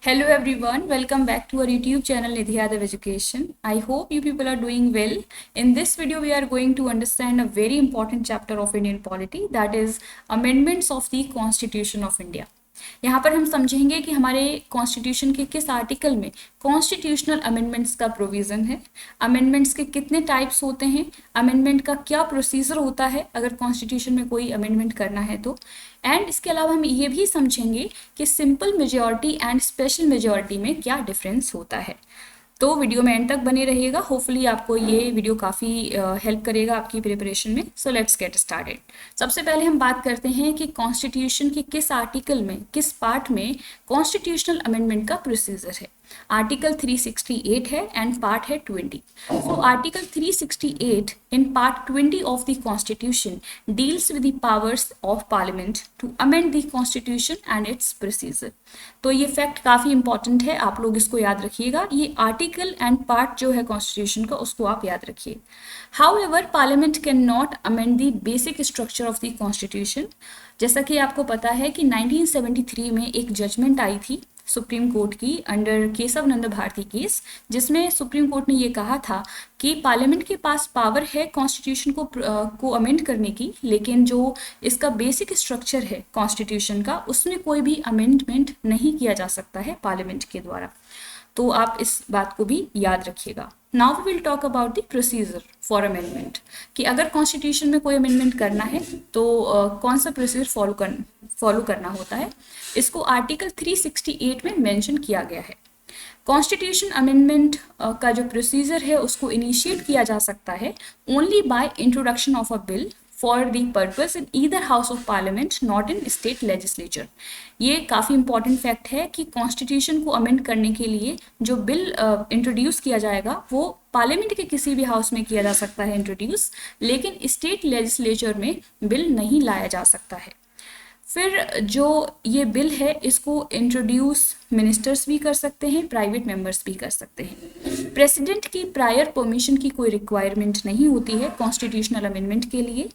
Hello everyone, welcome back to our YouTube channel Nidhi Yadav Education. I hope you people are doing well. In this video, we are going to understand a very important chapter of Indian polity, that is Amendments of the Constitution of India. यहाँ पर हम समझेंगे कि हमारे constitution के किस article में constitutional amendments का प्रोविज़न है, अमेंडमेंट्स के कितने टाइप्स होते हैं, अमेंडमेंट का क्या प्रोसीजर होता है अगर कॉन्स्टिट्यूशन में कोई अमेंडमेंट करना है तो, एंड इसके अलावा हम ये भी समझेंगे कि simple majority and special majority में क्या डिफरेंस होता है। तो वीडियो में एंड तक बने रहिएगा। होपफुली आपको ये वीडियो काफ़ी हेल्प करेगा आपकी प्रिपरेशन में। So let's get started. सबसे पहले हम बात करते हैं कि कॉन्स्टिट्यूशन के किस आर्टिकल में, किस पार्ट में कॉन्स्टिट्यूशनल अमेंडमेंट का प्रोसीजर है। आर्टिकल 368 है एंड पार्ट है 20। So article 368 in part 20 of the constitution deals with the powers of parliament to amend the constitution and its procedure. तो ये फैक्ट काफ़ी इंपॉर्टेंट है, आप लोग इसको याद रखिएगा। ये आर्टिकल एंड पार्ट जो है कॉन्स्टिट्यूशन का, उसको आप याद रखिए। However parliament can not amend the basic structure of the constitution. जैसा कि आपको पता है कि 1973 में एक जजमेंट आई थी सुप्रीम कोर्ट की अंडर केशव नंद भारती केस, जिसमें सुप्रीम कोर्ट ने ये कहा था कि पार्लियामेंट के पास पावर है कॉन्स्टिट्यूशन को अमेंड करने की, लेकिन जो इसका बेसिक स्ट्रक्चर है कॉन्स्टिट्यूशन का, उसमें कोई भी अमेंडमेंट नहीं किया जा सकता है पार्लियामेंट के द्वारा। तो आप इस बात को भी याद रखिएगा। Now we will talk about the procedure for amendment, कि अगर कॉन्स्टिट्यूशन में कोई अमेंडमेंट करना है तो कौन सा प्रोसीजर फॉलो करना होता है। इसको आर्टिकल 368 में मेंशन किया गया है। कॉन्स्टिट्यूशन अमेंडमेंट का जो प्रोसीजर है उसको इनिशिएट किया जा सकता है only by introduction of a bill for the purpose in either house of parliament, not in state legislature. ये काफ़ी इंपॉर्टेंट फैक्ट है कि कॉन्स्टिट्यूशन को अमेंड करने के लिए जो बिल इंट्रोड्यूस किया जाएगा वो पार्लियामेंट के किसी भी हाउस में किया जा सकता है इंट्रोड्यूस, लेकिन स्टेट लेजिस्लेचर में बिल नहीं लाया जा सकता है। फिर जो ये बिल है इसको इंट्रोड्यूस मिनिस्टर्स भी कर सकते हैं, प्राइवेट मेंबर्स भी कर सकते हैं। प्रेसिडेंट की प्रायर परमिशन की कोई रिक्वायरमेंट नहीं होती है कॉन्स्टिट्यूशनल अमेंडमेंट के लिए,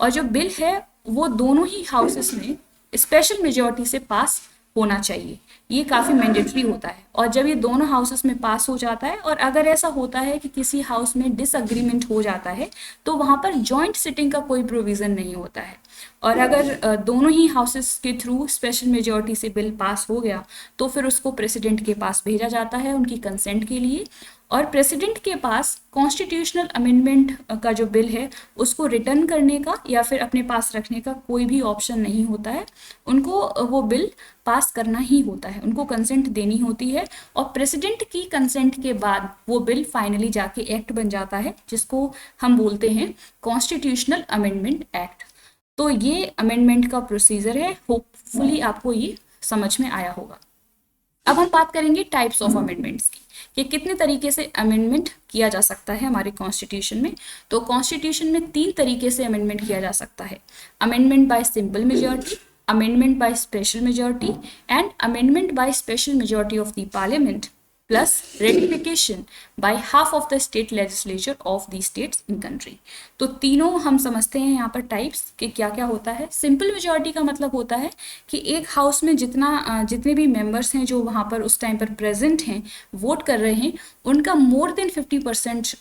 और जो बिल है वो दोनों ही हाउसेस में स्पेशल मेजॉरिटी से पास होना चाहिए। ये काफ़ी मैंडेटरी होता है, और जब ये दोनों हाउसेस में पास हो जाता है, और अगर ऐसा होता है कि किसी हाउस में डिसएग्रीमेंट हो जाता है तो वहाँ पर जॉइंट सिटिंग का कोई प्रोविज़न नहीं होता है। और अगर दोनों ही हाउसेस के थ्रू स्पेशल मेजॉरिटी से बिल पास हो गया तो फिर उसको प्रेसिडेंट के पास भेजा जाता है उनकी कंसेंट के लिए, और प्रेसिडेंट के पास कॉन्स्टिट्यूशनल अमेंडमेंट का जो बिल है उसको रिटर्न करने का या फिर अपने पास रखने का कोई भी ऑप्शन नहीं होता है। उनको वो बिल पास करना ही होता है, उनको कंसेंट देनी होती है, और प्रेसिडेंट की कंसेंट के बाद वो बिल फाइनली जाके एक्ट बन जाता है, जिसको हम बोलते हैं कॉन्स्टिट्यूशनल अमेंडमेंट एक्ट। तो ये अमेंडमेंट का प्रोसीजर है। होपफुली आपको ये समझ में आया होगा। अब हम बात करेंगे टाइप्स ऑफ अमेंडमेंट्स की, कि कितने तरीके से अमेंडमेंट किया जा सकता है हमारे कॉन्स्टिट्यूशन में। तो कॉन्स्टिट्यूशन में 3 तरीके से अमेंडमेंट किया जा सकता है: amendment by simple majority, amendment by special majority and amendment by special majority of the parliament plus ratification by half of the state legislature of the states in country. तो तीनों हम समझते हैं यहाँ पर टाइप्स के क्या क्या होता है। सिंपल मेजॉरिटी का मतलब होता है कि एक हाउस में जितने भी मेंबर्स हैं जो वहाँ पर उस टाइम पर प्रेजेंट हैं, वोट कर रहे हैं, उनका मोर देन 50%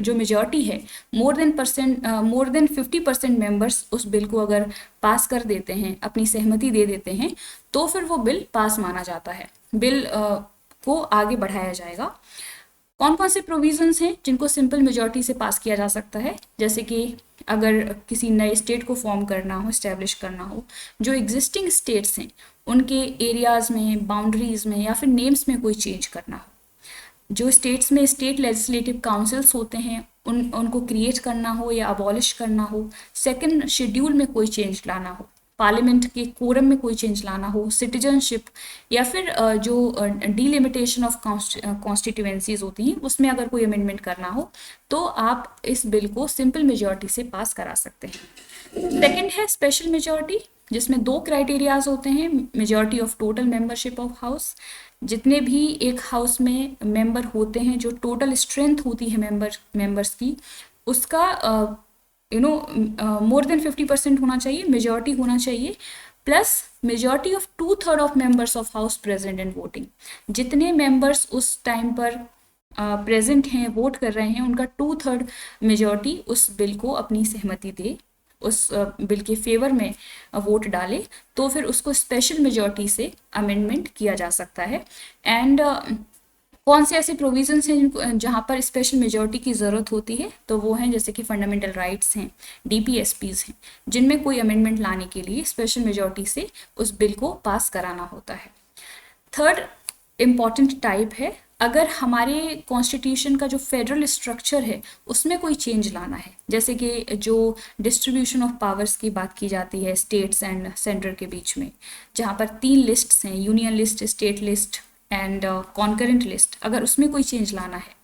जो मेजॉरिटी है, मोर देन 50% मेंबर्स उस बिल को अगर पास कर देते हैं, अपनी सहमति दे देते हैं, तो फिर वो बिल पास माना जाता है, बिल को आगे बढ़ाया जाएगा। कौन कौन से प्रोविजंस हैं जिनको सिंपल मेजॉरिटी से पास किया जा सकता है? जैसे कि अगर किसी नए स्टेट को फॉर्म करना हो, इस्टेब्लिश करना हो, जो एग्जिस्टिंग स्टेट्स हैं उनके एरियाज़ में, बाउंड्रीज़ में या फिर नेम्स में कोई चेंज करना हो, जो स्टेट्स में स्टेट लेजिस्लेटिव काउंसिल्स होते हैं उनको क्रिएट करना हो या अबॉलिश करना हो, सेकंड शेड्यूल में कोई चेंज लाना हो, पार्लियामेंट के कोरम में कोई चेंज लाना हो, सिटीजनशिप, या फिर जो डिलिमिटेशन ऑफ कॉन्स्टिट्यूएंसीज होती हैं उसमें अगर कोई अमेंडमेंट करना हो, तो आप इस बिल को सिंपल मेजॉरिटी से पास करा सकते हैं। सेकंड है स्पेशल मेजॉरिटी, जिसमें 2 क्राइटेरियाज होते हैं: majority of total membership of house, जितने भी एक हाउस में मेंबर होते हैं, जो टोटल स्ट्रेंथ होती है मेंबर्स की, उसका मोर देन 50% होना चाहिए, मेजॉरिटी होना चाहिए plus majority of 2/3 of members of house present and voting. जितने मेंबर्स उस टाइम पर प्रेजेंट हैं, वोट कर रहे हैं, उनका 2/3 मेजॉरिटी उस बिल को अपनी सहमति दे, उस बिल के फेवर में वोट डाले, तो फिर उसको स्पेशल मेजॉरिटी से अमेंडमेंट किया जा सकता है। एंड कौन से ऐसे प्रोविजंस हैं जहाँ पर स्पेशल मेजॉरिटी की ज़रूरत होती है, तो वो हैं जैसे कि फंडामेंटल राइट्स हैं, डीपीएसपीज हैं, जिनमें कोई अमेंडमेंट लाने के लिए स्पेशल मेजॉरिटी से उस बिल को पास कराना होता है। थर्ड इम्पॉर्टेंट टाइप है, अगर हमारे कॉन्स्टिट्यूशन का जो फेडरल स्ट्रक्चर है उसमें कोई चेंज लाना है, जैसे कि जो डिस्ट्रीब्यूशन ऑफ पावर्स की बात की जाती है स्टेट्स एंड सेंटर के बीच में, जहाँ पर 3 लिस्ट्स हैं, union list, state list and concurrent list, अगर उसमें कोई चेंज लाना है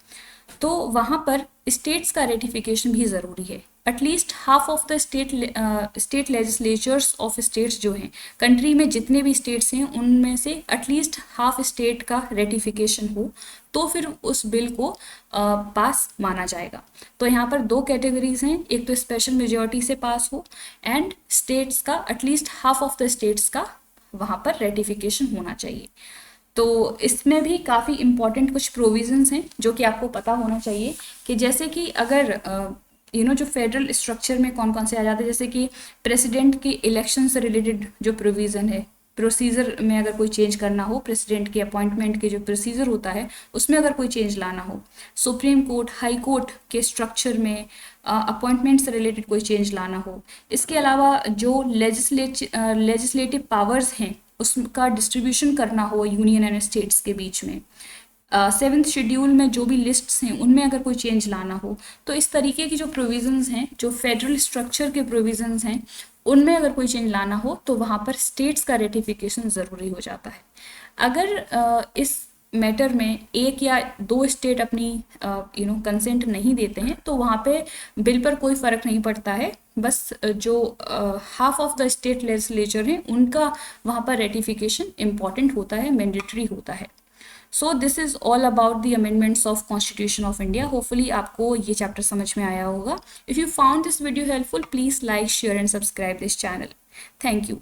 तो वहाँ पर स्टेट्स का रेटिफिकेशन भी ज़रूरी है। At least half of the state legislatures of states जो हैं, कंट्री में जितने भी स्टेट्स हैं उनमें से एटलीस्ट हाफ स्टेट का रेटिफिकेशन हो, तो फिर उस बिल को पास माना जाएगा। तो यहाँ पर 2 कैटेगरीज हैं, एक तो स्पेशल मेजॉरिटी से पास हो एंड स्टेट्स का at least half of the states का वहाँ पर रेटिफिकेशन होना चाहिए। तो इसमें भी काफ़ी इम्पॉर्टेंट कुछ प्रोविजंस हैं जो कि आपको पता होना चाहिए, कि जैसे कि अगर जो फेडरल स्ट्रक्चर में कौन कौन से आ जाते हैं, जैसे कि प्रेसिडेंट की इलेक्शन से रिलेटेड जो प्रोविज़न है, प्रोसीजर में अगर कोई चेंज करना हो, प्रेसिडेंट के अपॉइंटमेंट के जो प्रोसीजर होता है उसमें अगर कोई चेंज लाना हो, सुप्रीम कोर्ट, हाई कोर्ट के स्ट्रक्चर में अपॉइंटमेंट से रिलेटेड कोई चेंज लाना हो, इसके अलावा जो लेजिस्लेटिव पावर्स हैं उसका डिस्ट्रीब्यूशन करना हो यूनियन एंड स्टेट्स के बीच में, 7th शेड्यूल में जो भी लिस्ट्स हैं उनमें अगर कोई चेंज लाना हो, तो इस तरीके की जो प्रोविजंस हैं, जो फेडरल स्ट्रक्चर के प्रोविजंस हैं, उनमें अगर कोई चेंज लाना हो तो वहाँ पर स्टेट्स का रेटिफिकेशन ज़रूरी हो जाता है। अगर इस मैटर में 1 या 2 स्टेट अपनी कंसेंट नहीं देते हैं तो वहाँ पे बिल पर कोई फ़र्क नहीं पड़ता है, बस जो half of the state legislature हैं उनका वहाँ पर रेटिफिकेशन इम्पॉर्टेंट होता है, मैंडेटरी होता है। So this is all about the amendments of constitution of India. Hopefully आपको ये चैप्टर समझ में आया होगा। If you found this video helpful, please like, share and subscribe this channel. Thank you.